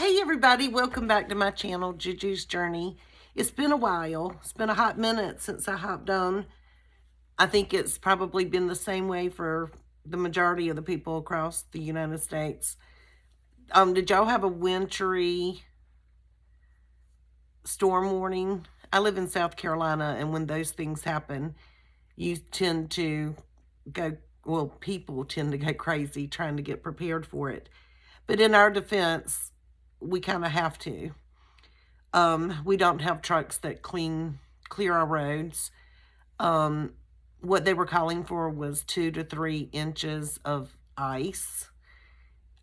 Hey everybody, welcome back to my channel, Juju's Journey. It's been a while. It's been a hot minute since I hopped on. I think it's probably been the same way for the majority of the people across the United States. Did y'all have a wintry storm warning? I live in South Carolina, and when those things happen, you tend to people tend to go crazy trying to get prepared for it. But in our defense, we kind of have to. We don't have trucks that clear our roads. What they were calling for was 2 to 3 inches of ice.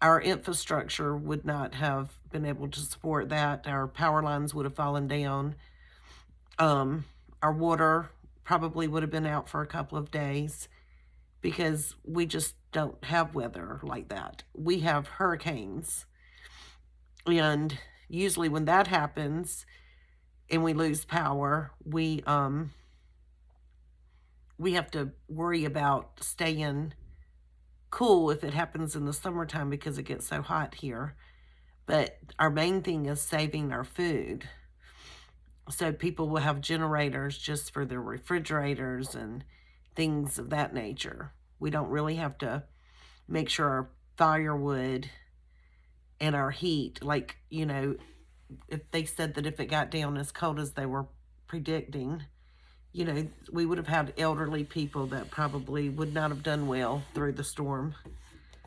Our infrastructure would not have been able to support that. Our power lines would have fallen down. Our water probably would have been out for a couple of days because we just don't have weather like that. We have hurricanes. And usually when that happens and we lose power, we have to worry about staying cool if it happens in the summertime because it gets so hot here. But our main thing is saving our food. So people will have generators just for their refrigerators and things of that nature. We don't really have to make sure our firewood and our heat, like, if they said that if it got down as cold as they were predicting, we would have had elderly people that probably would not have done well through the storm.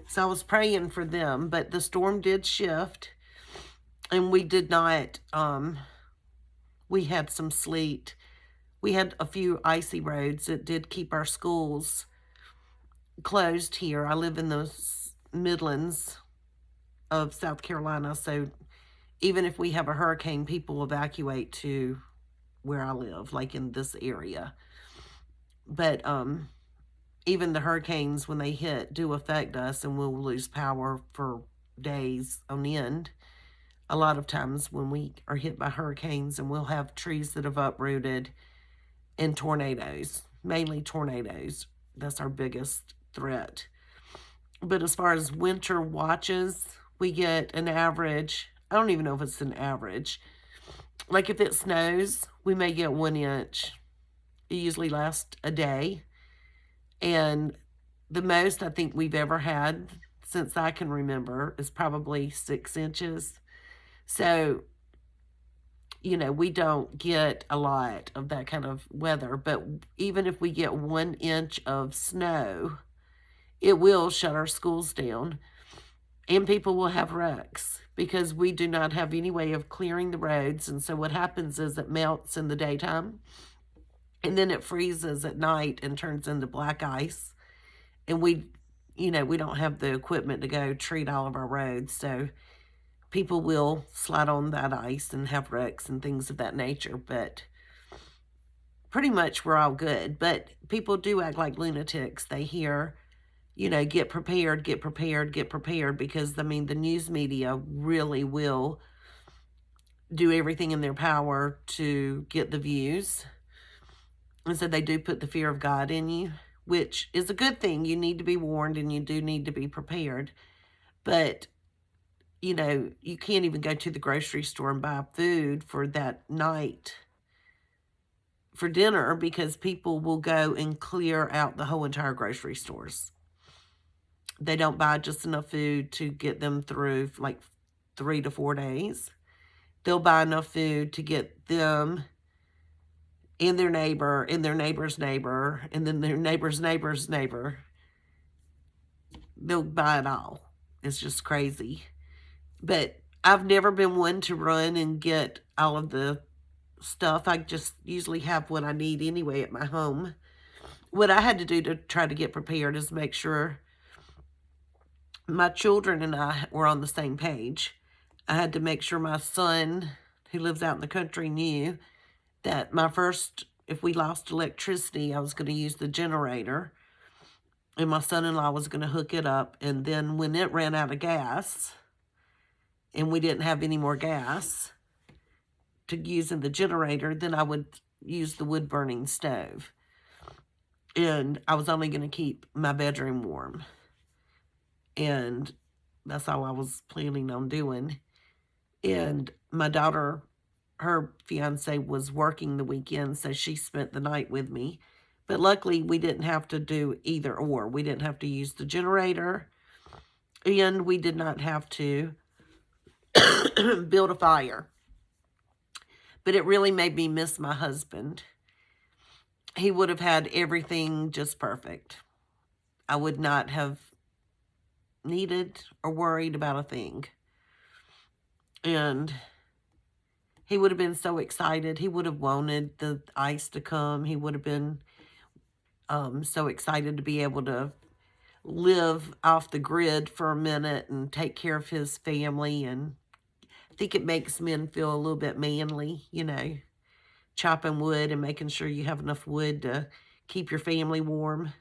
So I was praying for them, but the storm did shift, and we did not, we had some sleet. We had a few icy roads. It did keep our schools closed here. I live in the Midlands of South Carolina, so even if we have a hurricane, people evacuate to where I live, like in this area. But even the hurricanes, when they hit, do affect us, and we'll lose power for days on end. A lot of times when we are hit by hurricanes, and we'll have trees that have uprooted, and tornadoes, mainly tornadoes. That's our biggest threat. But as far as winter watches, we get an average. I don't even know if it's an average. Like if it snows, we may get 1 inch. It usually lasts a day. And the most I think we've ever had since I can remember is probably 6 inches. So, we don't get a lot of that kind of weather. But even if we get 1 inch of snow, it will shut our schools down. And people will have wrecks because we do not have any way of clearing the roads. And so what happens is it melts in the daytime, and then it freezes at night and turns into black ice. And we don't have the equipment to go treat all of our roads. So people will slide on that ice and have wrecks and things of that nature. But pretty much we're all good. But people do act like lunatics. They hear, get prepared, get prepared, get prepared, because, the news media really will do everything in their power to get the views. And so they do put the fear of God in you, which is a good thing. You need to be warned, and you do need to be prepared. But, you can't even go to the grocery store and buy food for that night for dinner because people will go and clear out the whole entire grocery stores. They don't buy just enough food to get them through like 3 to 4 days. They'll buy enough food to get them and their neighbor and their neighbor's neighbor and then their neighbor's neighbor's neighbor. They'll buy it all. It's just crazy. But I've never been one to run and get all of the stuff. I just usually have what I need anyway at my home. What I had to do to try to get prepared is make sure my children and I were on the same page. I had to make sure my son, who lives out in the country, knew that if we lost electricity, I was going to use the generator, and my son-in-law was going to hook it up. And then when it ran out of gas, and we didn't have any more gas to use in the generator, then I would use the wood-burning stove. And I was only going to keep my bedroom warm. And that's all I was planning on doing. And my daughter, her fiance, was working the weekend, so she spent the night with me. But luckily, we didn't have to do either or. We didn't have to use the generator, and we did not have to build a fire. But it really made me miss my husband. He would have had everything just perfect. I would not have needed or worried about a thing. And he would have been so excited. He would have wanted the ice to come. He would have been so excited to be able to live off the grid for a minute and take care of his family. And I think it makes men feel a little bit manly, chopping wood and making sure you have enough wood to keep your family warm.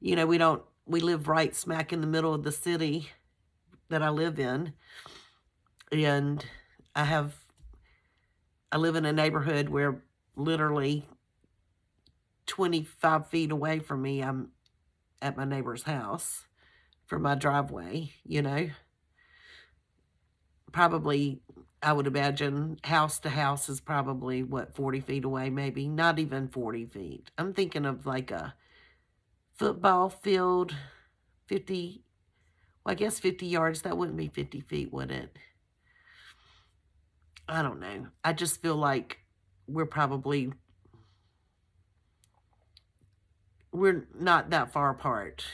We live right smack in the middle of the city that I live in. And I live in a neighborhood where literally 25 feet away from me, I'm at my neighbor's house for my driveway, Probably, I would imagine, house to house is probably, 40 feet away, maybe. Not even 40 feet. I'm thinking of like a football field, 50, well, I guess 50 yards. That wouldn't be 50 feet, would it? I don't know. I just feel like we're not that far apart,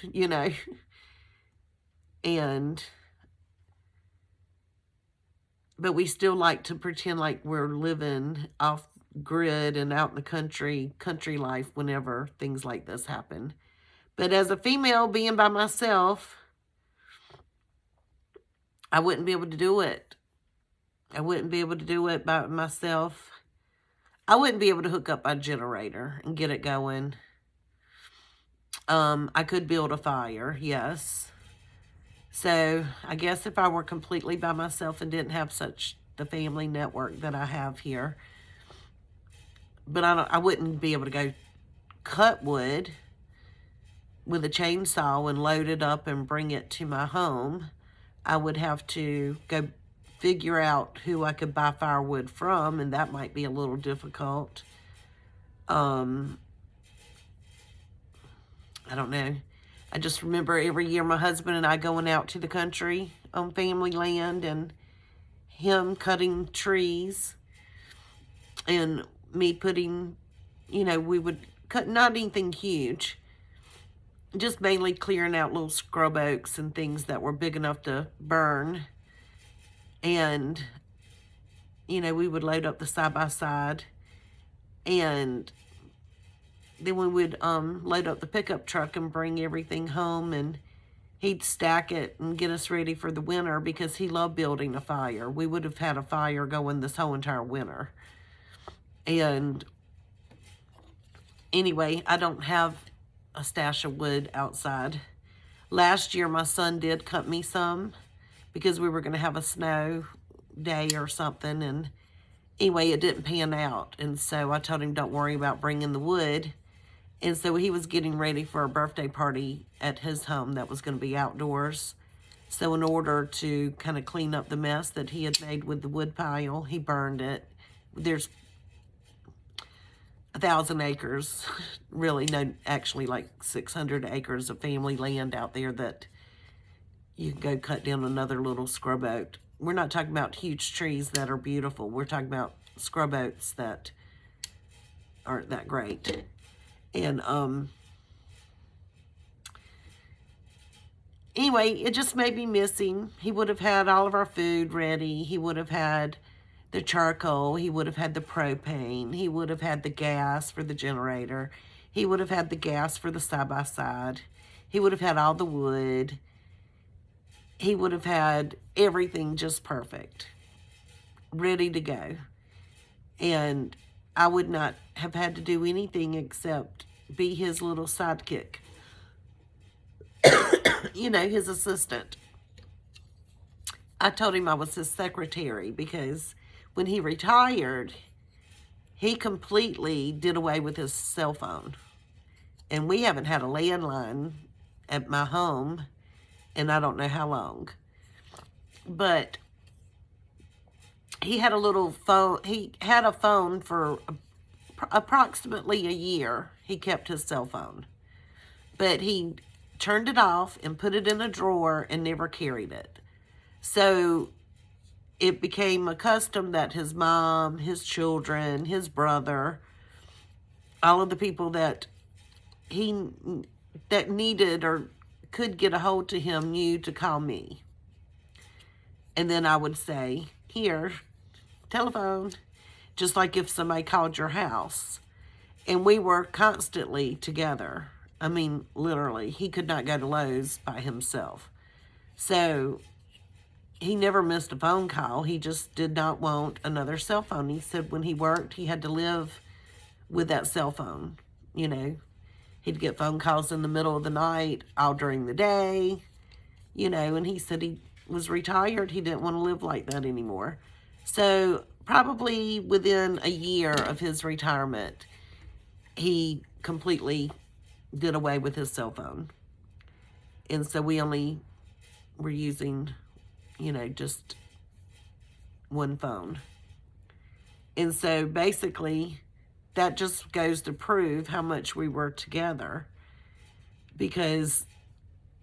and but we still like to pretend like we're living off grid and out in the country life whenever things like this happen. But as a female being by myself, I wouldn't be able to do it. I wouldn't be able to do it by myself. I wouldn't be able to hook up my generator and get it going. I could build a fire, yes. So I guess if I were completely by myself and didn't have such the family network that I have here, but I wouldn't be able to go cut wood with a chainsaw and load it up and bring it to my home. I would have to go figure out who I could buy firewood from, and that might be a little difficult. I don't know. I just remember every year my husband and I going out to the country on family land and him cutting trees and me putting, we would cut not anything huge, just mainly clearing out little scrub oaks and things that were big enough to burn. And, we would load up the side-by-side, and then we would load up the pickup truck and bring everything home, and he'd stack it and get us ready for the winter because he loved building a fire. We would have had a fire going this whole entire winter. And anyway, I don't have a stash of wood outside. Last year, my son did cut me some because we were going to have a snow day or something. And anyway, it didn't pan out. And so I told him, don't worry about bringing the wood. And so he was getting ready for a birthday party at his home that was going to be outdoors. So in order to kind of clean up the mess that he had made with the wood pile, he burned it. There's 1,000 acres, really, no, actually like 600 acres of family land out there that you can go cut down another little scrub oak. We're not talking about huge trees that are beautiful. We're talking about scrub oaks that aren't that great. And anyway, it just made me missing. He would have had all of our food ready. He would have had the charcoal. He would have had the propane. He would have had the gas for the generator. He would have had the gas for the side-by-side. He would have had all the wood. He would have had everything just perfect, ready to go. And I would not have had to do anything except be his little sidekick, his assistant. I told him I was his secretary because when he retired, he completely did away with his cell phone. And we haven't had a landline at my home in I don't know how long. But he had a little phone. He had a phone for approximately a year. He kept his cell phone. But he turned it off and put it in a drawer and never carried it. So it became a custom that his mom, his children, his brother, all of the people that needed or could get a hold to him knew to call me. And then I would say, here, telephone, just like if somebody called your house. And we were constantly together. I mean, literally, he could not go to Lowe's by himself. So he never missed a phone call. He just did not want another cell phone. He said when he worked, he had to live with that cell phone. You know, he'd get phone calls in the middle of the night, all during the day, you know, and he said he was retired. He didn't want to live like that anymore. So probably within a year of his retirement, he completely did away with his cell phone. And so we only were using, you know, just one phone. And so basically, that just goes to prove how much we were together, because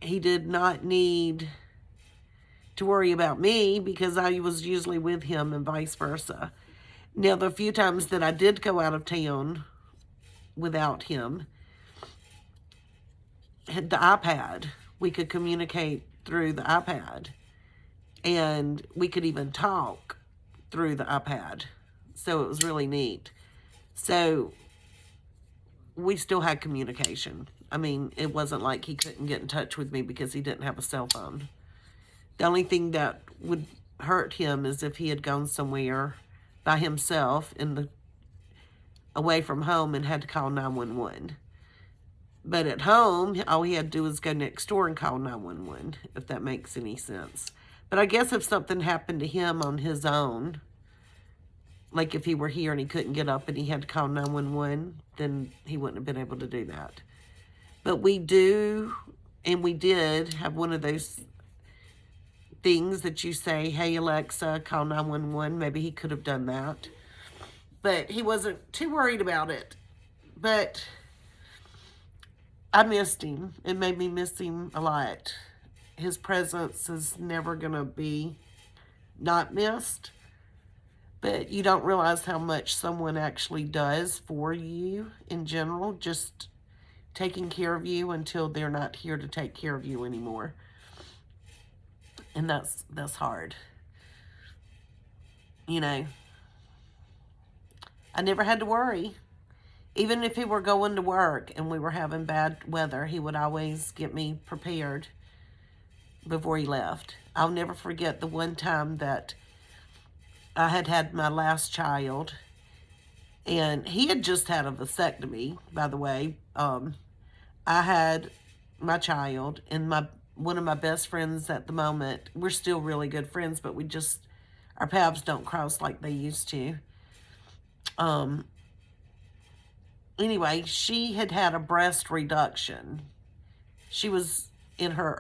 he did not need to worry about me because I was usually with him and vice versa. Now, the few times that I did go out of town without him, had the iPad. We could communicate through the iPad, and we could even talk through the iPad. So it was really neat. So we still had communication. I mean, it wasn't like he couldn't get in touch with me because he didn't have a cell phone. The only thing that would hurt him is if he had gone somewhere by himself away from home and had to call 911. But at home, all he had to do was go next door and call 911, if that makes any sense. But I guess if something happened to him on his own, like if he were here and he couldn't get up and he had to call 911, then he wouldn't have been able to do that. But we do, and we did have one of those things that you say, hey, Alexa, call 911. Maybe he could have done that. But he wasn't too worried about it. But I missed him. It made me miss him a lot. His presence is never going to be not missed. But you don't realize how much someone actually does for you in general, just taking care of you until they're not here to take care of you anymore. And that's hard. You know, I never had to worry. Even if he were going to work and we were having bad weather, he would always get me prepared before he left. I'll never forget the one time that I had my last child, and he had just had a vasectomy, by the way. I had my child, and one of my best friends at the moment, we're still really good friends, but our paths don't cross like they used to. Anyway, she had a breast reduction. She was in her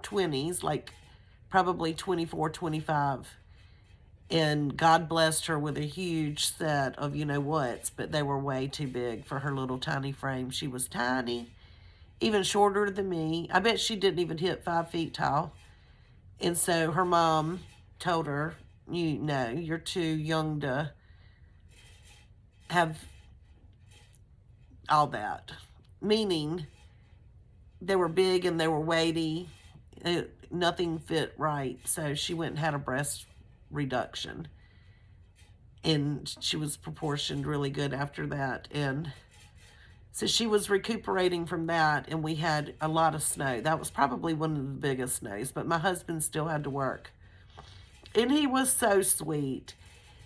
20s, like probably 24, 25. And God blessed her with a huge set of you-know-whats, but they were way too big for her little tiny frame. She was tiny, even shorter than me. I bet she didn't even hit 5 feet tall. And so her mom told her, you're too young to have all that. Meaning, they were big and they were weighty. Nothing fit right. So she went and had a breast reduction. And she was proportioned really good after that. And so she was recuperating from that, and we had a lot of snow. That was probably one of the biggest snows, but my husband still had to work. And he was so sweet.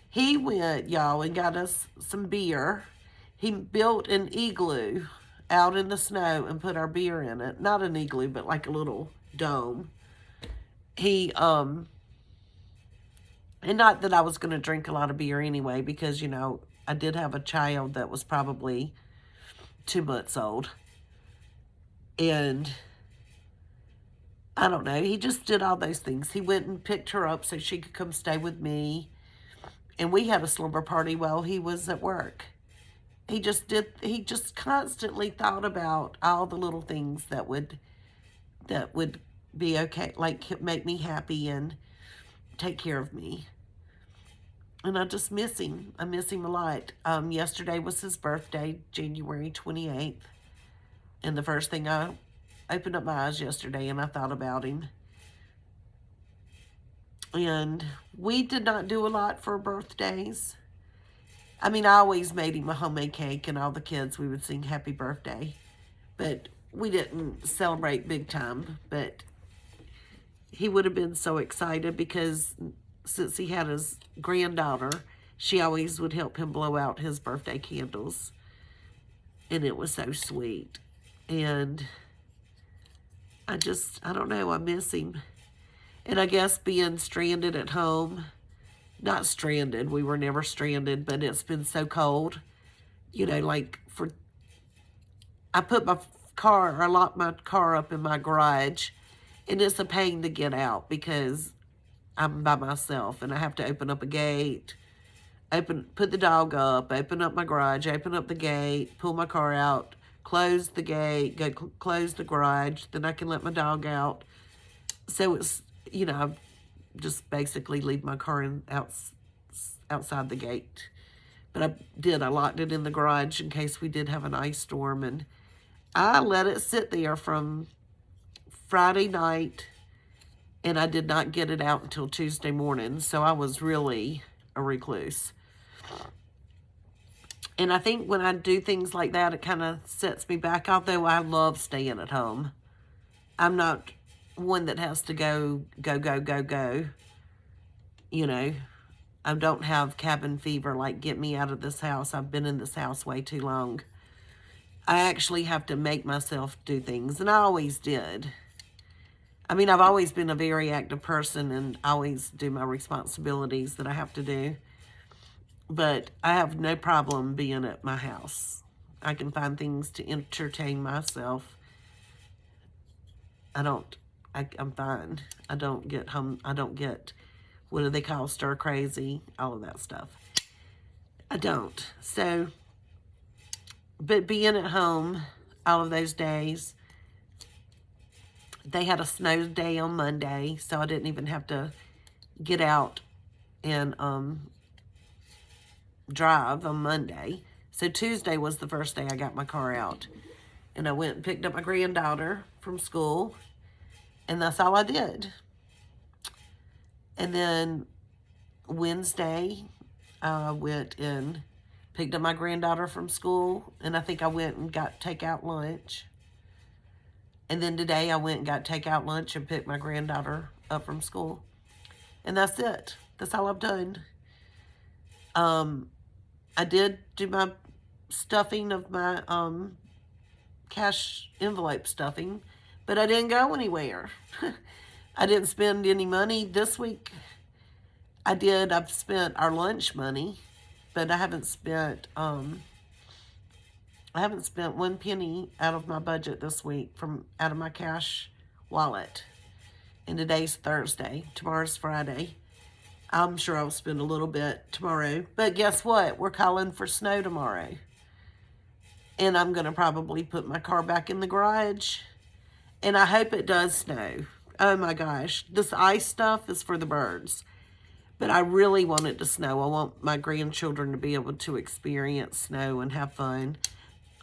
He went, y'all, and got us some beer. He built an igloo out in the snow and put our beer in it. Not an igloo, but like a little dome. And not that I was going to drink a lot of beer anyway, because, I did have a child that was probably 2 months old. And I don't know. He just did all those things. He went and picked her up so she could come stay with me. And we had a slumber party while he was at work. He just constantly thought about all the little things that would be okay, like make me happy and take care of me. And I just miss him. I miss him a lot. Yesterday was his birthday, January 28th. And the first thing I opened up my eyes yesterday and I thought about him. And we did not do a lot for birthdays. I mean, I always made him a homemade cake, and all the kids, we would sing happy birthday. But we didn't celebrate big time. But he would have been so excited because since he had his granddaughter, she always would help him blow out his birthday candles. And it was so sweet. And I don't know, I miss him. And I guess being stranded at home, not stranded, we were never stranded, but it's been so cold. You know, like I put I locked my car up in my garage, and it's a pain to get out because I'm by myself and I have to open up a gate, put the dog up, open up my garage, open up the gate, pull my car out, close the gate, close the garage, then I can let my dog out. So it's, I just basically leave my car outside the gate. But I locked it in the garage in case we did have an ice storm, and I let it sit there from Friday night, and I did not get it out until Tuesday morning, so I was really a recluse. And I think when I do things like that, it kind of sets me back, although I love staying at home. I'm not one that has to go. I don't have cabin fever, like get me out of this house. I've been in this house way too long. I actually have to make myself do things, and I always did. I mean, I've always been a very active person and always do my responsibilities that I have to do. But I have no problem being at my house. I can find things to entertain myself. I'm fine. I don't get, what do they call, stir crazy, all of that stuff. I don't. So, but being at home all of those days, they had a snow day on Monday, so I didn't even have to get out and drive on Monday. So Tuesday was the first day I got my car out. And I went and picked up my granddaughter from school, and that's all I did. And then Wednesday, I went and picked up my granddaughter from school, and I think I went and got takeout lunch. And then today I went and got takeout lunch and picked my granddaughter up from school. And that's it. That's all I've done. I did do my stuffing of my cash envelope stuffing, but I didn't go anywhere. I didn't spend any money this week. I've spent our lunch money, but I haven't spent one penny out of my budget this week out of my cash wallet. And today's Thursday. Tomorrow's Friday. I'm sure I'll spend a little bit tomorrow. But guess what? We're calling for snow tomorrow. And I'm going to probably put my car back in the garage. And I hope it does snow. Oh my gosh. This ice stuff is for the birds. But I really want it to snow. I want my grandchildren to be able to experience snow and have fun.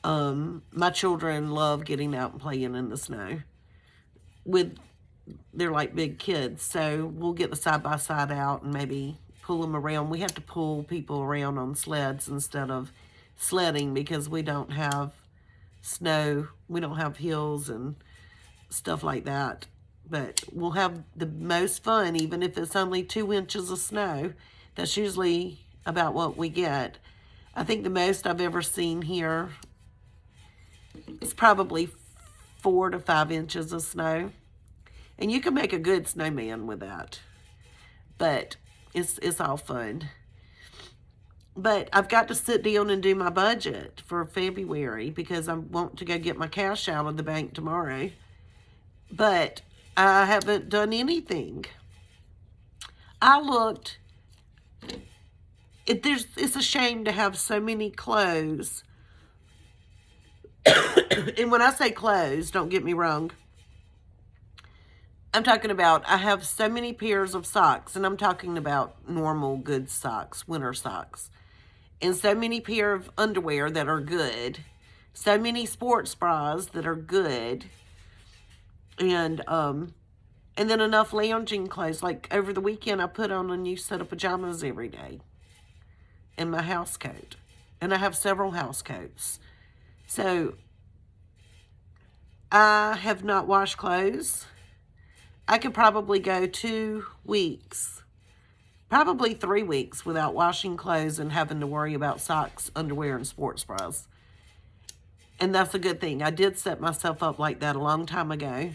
My children love getting out and playing in the snow. They're like big kids, so we'll get the side-by-side out and maybe pull them around. We have to pull people around on sleds instead of sledding because we don't have snow. We don't have hills and stuff like that. But we'll have the most fun, even if it's only 2 inches of snow. That's usually about what we get. I think the most I've ever seen here is probably 4 to 5 inches of snow. And you can make a good snowman with that. But it's all fun. But I've got to sit down and do my budget for February because I want to go get my cash out of the bank tomorrow. But I haven't done anything. I looked. It's a shame to have so many clothes. And when I say clothes, don't get me wrong. I'm talking about I have so many pairs of socks, and I'm talking about normal good socks, winter socks. And so many pair of underwear that are good. So many sports bras that are good. And then enough lounging clothes. Like over the weekend, I put on a new set of pajamas every day. And my house coat. And I have several house coats. So, I have not washed clothes. I could probably go 2 weeks, probably 3 weeks without washing clothes and having to worry about socks, underwear, and sports bras. And that's a good thing. I did set myself up like that a long time ago.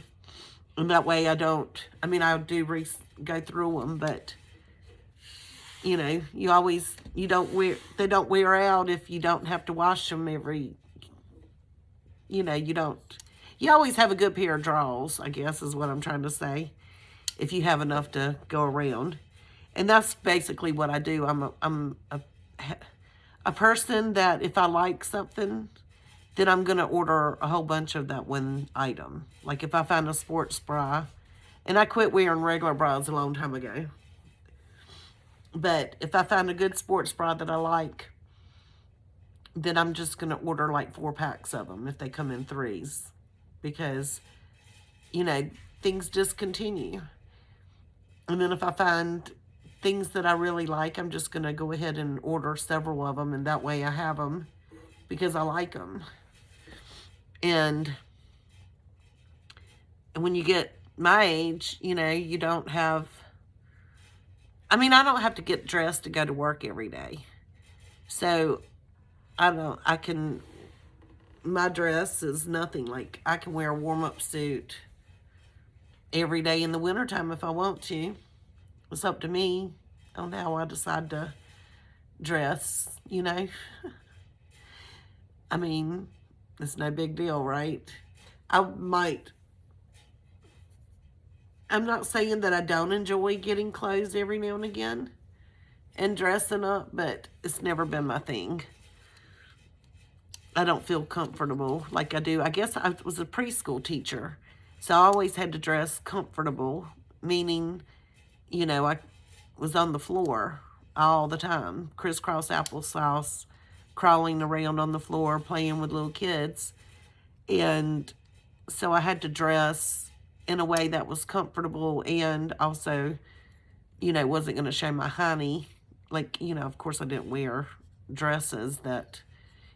And that way I do go through them, but you know, they don't wear out if you don't have to wash them you always have a good pair of drawers, I guess is what I'm trying to say, if you have enough to go around. And that's basically what I do. I'm a person that if I like something, then I'm going to order a whole bunch of that one item. Like if I find a sports bra, and I quit wearing regular bras a long time ago. But if I find a good sports bra that I like, then I'm just going to order like 4 packs of them if they come in 3s. Because, you know, things discontinue. And then if I find things that I really like, I'm just going to go ahead and order several of them. And that way I have them because I like them. And when you get my age, you know, you don't have... I mean, I don't have to get dressed to go to work every day. So, my dress is nothing. Like, I can wear a warm-up suit every day in the wintertime if I want to. It's up to me on how I decide to dress, you know. I mean, it's no big deal, right? I'm not saying that I don't enjoy getting clothes every now and again and dressing up, but it's never been my thing. I don't feel comfortable like I do. I guess I was a preschool teacher, so I always had to dress comfortable, meaning, you know, I was on the floor all the time, crisscross applesauce, crawling around on the floor, playing with little kids. And so I had to dress in a way that was comfortable and also, you know, wasn't going to show my hiney. Like, you know, of course I didn't wear dresses that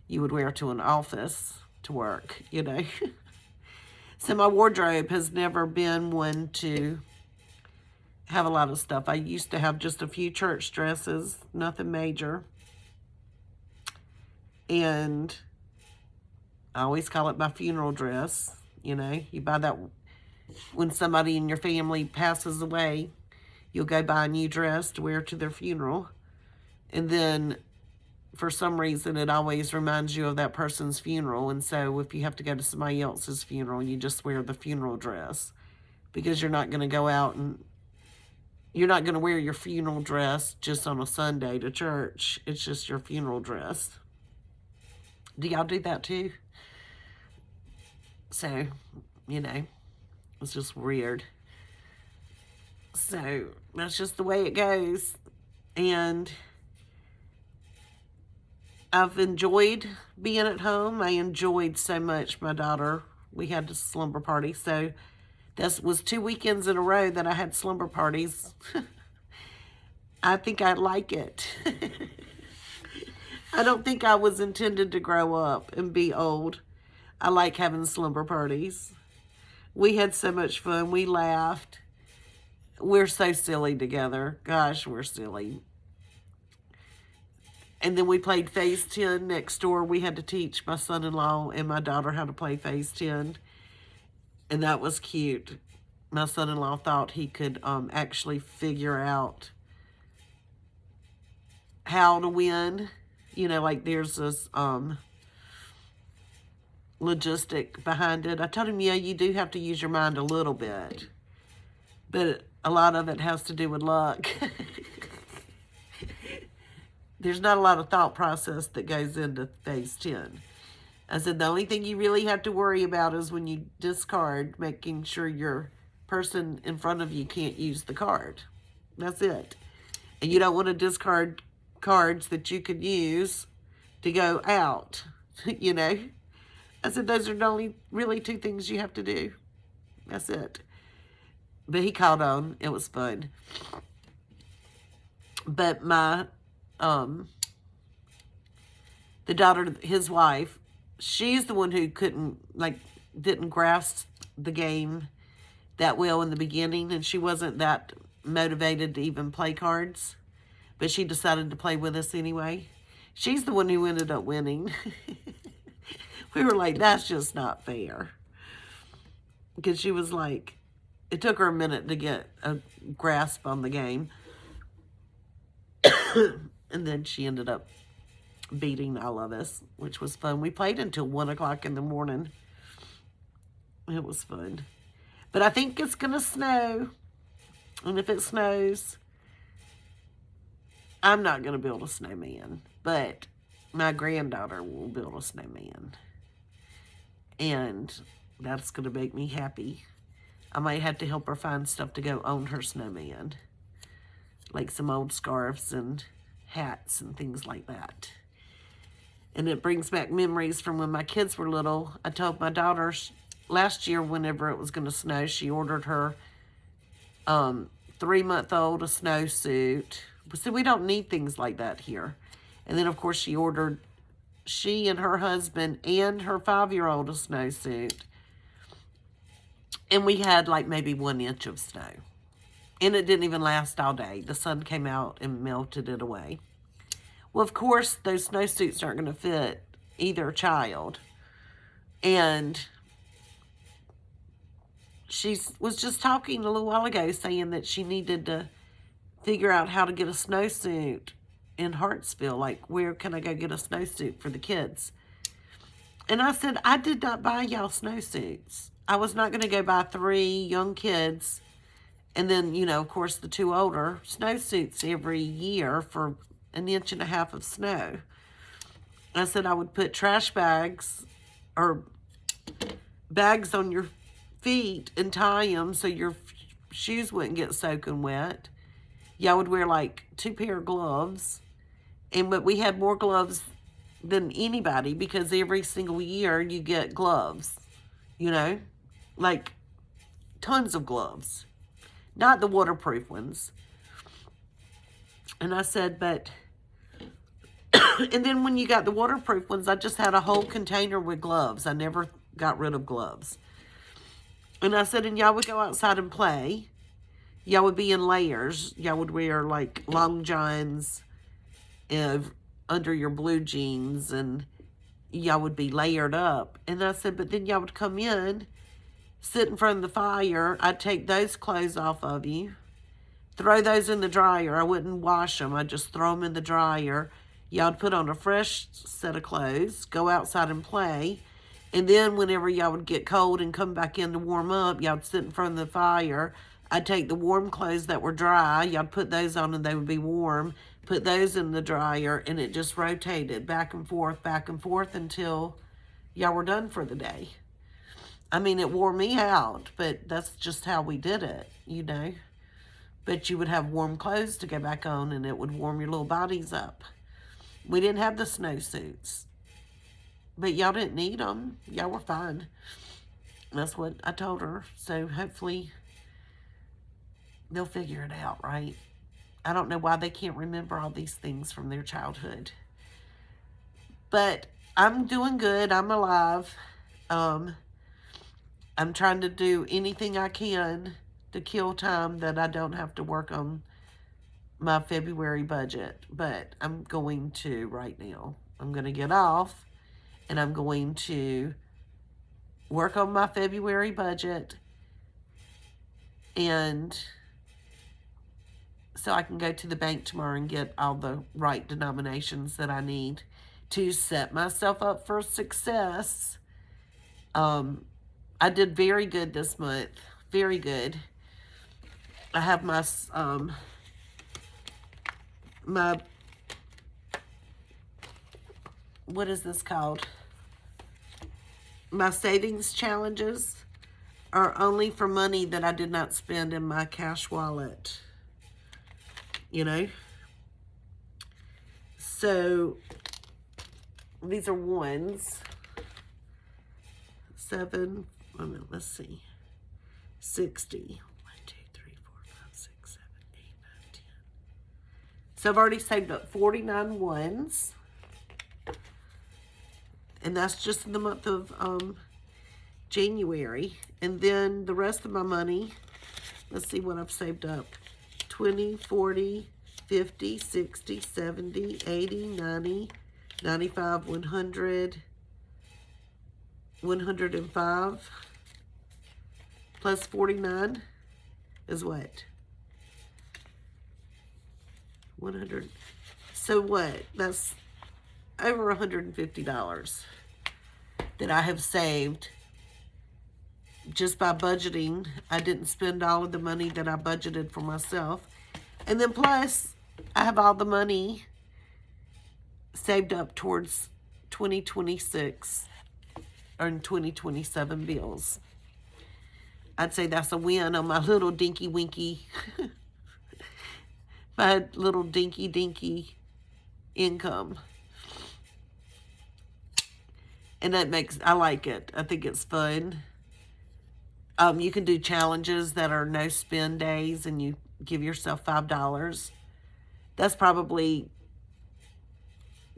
you would wear to an office to work, you know. So my wardrobe has never been one to have a lot of stuff. I used to have just a few church dresses, nothing major. And I always call it my funeral dress. You know, you buy that when somebody in your family passes away, you'll go buy a new dress to wear to their funeral. And then for some reason, it always reminds you of that person's funeral. And so if you have to go to somebody else's funeral, you just wear the funeral dress. Because you're not going to go out and you're not going to wear your funeral dress just on a Sunday to church. It's just your funeral dress. Do y'all do that too? So, you know, it's just weird. So, that's just the way it goes. And I've enjoyed being at home. I enjoyed so much my daughter. We had a slumber party. So, this was 2 weekends in a row that I had slumber parties. I think I like it. I don't think I was intended to grow up and be old. I like having slumber parties. We had so much fun. We laughed. We're so silly together. Gosh, we're silly. And then we played Phase 10 next door. We had to teach my son-in-law and my daughter how to play Phase 10. And that was cute. My son-in-law thought he could actually figure out how to win. You know, like there's this logistic behind it. I told him, yeah, you do have to use your mind a little bit. But a lot of it has to do with luck. There's not a lot of thought process that goes into phase 10. I said the only thing you really have to worry about is when you discard, making sure your person in front of you can't use the card. That's it. And you don't want to discard cards that you could use to go out, you know. I said those are the only really two things you have to do. That's it. But he caught on. It was fun. But my, the daughter, his wife, she's the one who didn't grasp the game that well in the beginning, and she wasn't that motivated to even play cards, but she decided to play with us anyway. She's the one who ended up winning. We were like, that's just not fair. Because she was like, it took her a minute to get a grasp on the game. And then she ended up beating all of us, which was fun. We played until 1 o'clock in the morning. It was fun. But I think it's going to snow. And if it snows, I'm not going to build a snowman. But my granddaughter will build a snowman. And that's going to make me happy. I might have to help her find stuff to go on her snowman. Like some old scarves and hats and things like that. And it brings back memories from when my kids were little. I told my daughter last year, whenever it was going to snow, she ordered her 3-month-old a snowsuit. So we don't need things like that here. And then, of course, she and her husband and her 5-year-old a snowsuit. And we had like maybe 1 inch of snow. And it didn't even last all day. The sun came out and melted it away. Well, of course, those snowsuits aren't going to fit either child. And she was just talking a little while ago saying that she needed to figure out how to get a snowsuit in Hartsville. Like, where can I go get a snowsuit for the kids? And I said, I did not buy y'all snowsuits. I was not going to go buy 3 young kids and then, you know, of course, the 2 older snowsuits every year for 1.5 inches of snow. I said I would put trash bags or bags on your feet and tie them so your shoes wouldn't get soaking wet. Y'all would wear like 2 pair of gloves. But we had more gloves than anybody because every single year you get gloves, you know, like tons of gloves, not the waterproof ones. And I said, but, and then when you got the waterproof ones, I just had a whole container with gloves. I never got rid of gloves. And I said, and y'all would go outside and play. Y'all would be in layers. Y'all would wear like long johns under your blue jeans, and y'all would be layered up. And I said, but then y'all would come in, sit in front of the fire. I'd take those clothes off of you, throw those in the dryer. I wouldn't wash them. I'd just throw them in the dryer. Y'all would put on a fresh set of clothes, go outside and play. And then whenever y'all would get cold and come back in to warm up, y'all would sit in front of the fire. I'd take the warm clothes that were dry. Y'all would put those on and they would be warm. Put those in the dryer, and it just rotated back and forth until y'all were done for the day. I mean, it wore me out, but that's just how we did it, you know. But you would have warm clothes to go back on, and it would warm your little bodies up. We didn't have the snowsuits, but y'all didn't need them. Y'all were fine. That's what I told her. So hopefully they'll figure it out, right? I don't know why they can't remember all these things from their childhood. But I'm doing good. I'm alive. I'm trying to do anything I can to kill time that I don't have to work on my February budget. But I'm going to right now. I'm going to get off, and I'm going to work on my February budget, and so I can go to the bank tomorrow and get all the right denominations that I need to set myself up for success. I did very good this month. Very good. I have my, what is this called? My savings challenges are only for money that I did not spend in my cash wallet, you know? So, these are ones. 7, wait a minute, let's see. 60. 1, 2, 3, 4, 5, 6, 7, 8, 9, 10. So I've already saved up 49 ones. And that's just in the month of January. And then the rest of my money, let's see what I've saved up. 20, 40, 50, 60, 70, 80, 90, 95, 100, 105, plus 49 is what? 100. So what? That's over $150 that I have saved just by budgeting. I didn't spend all of the money that I budgeted for myself. And then plus, I have all the money saved up towards 2026 or 2027 bills. I'd say that's a win on my little dinky winky, my little dinky dinky income. And that makes, I like it. I think it's fun. You can do challenges that are no spend days and you give yourself $5. That's probably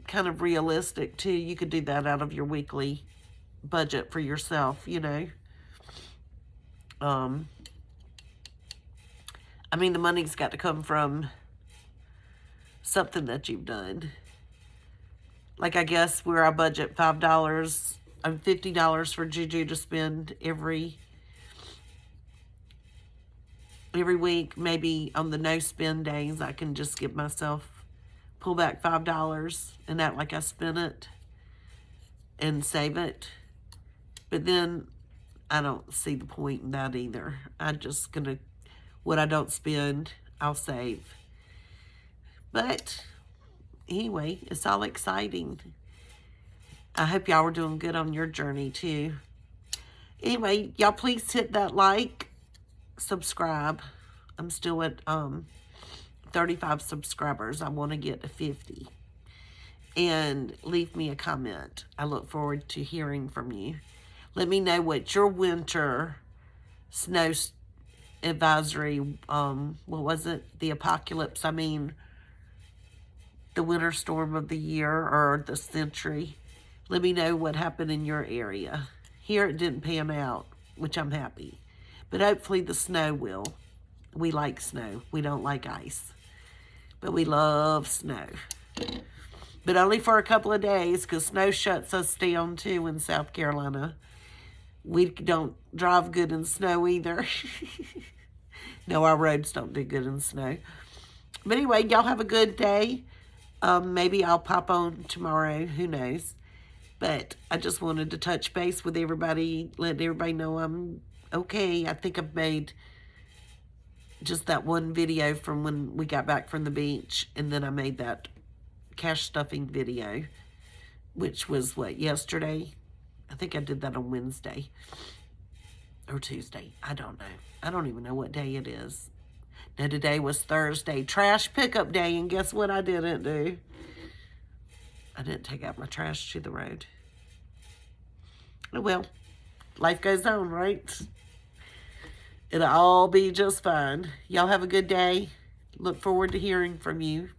kind of realistic too. You could do that out of your weekly budget for yourself, you know. I mean, the money's got to come from something that you've done. Like, I guess where I budget $5 and $50 for Juju to spend every week, maybe on the no spend days, I can just give myself, pull back $5 and act like I spent it and save it. But then I don't see the point in that either. I'm just gonna, what I don't spend, I'll save. But anyway, it's all exciting. I hope y'all are doing good on your journey too. Anyway, y'all please hit that like, subscribe. I'm still at 35 subscribers. I want to get to 50. And leave me a comment. I look forward to hearing from you. Let me know what your winter snow advisory, what was it? The apocalypse, I mean, the winter storm of the year or the century. Let me know what happened in your area. Here it didn't pan out, which I'm happy. But hopefully the snow will. We like snow. We don't like ice. But we love snow. But only for a couple of days because snow shuts us down too in South Carolina. We don't drive good in snow either. No, our roads don't do good in snow. But anyway, y'all have a good day. Maybe I'll pop on tomorrow. Who knows? But I just wanted to touch base with everybody, let everybody know I'm okay. I think I've made just that one video from when we got back from the beach. And then I made that cash stuffing video, which was, what, yesterday? I think I did that on Wednesday or Tuesday. I don't know. I don't even know what day it is. Now, today was Thursday, trash pickup day, and guess what I didn't do? I didn't take out my trash to the road. Oh, well, life goes on, right? It'll all be just fine. Y'all have a good day. Look forward to hearing from you.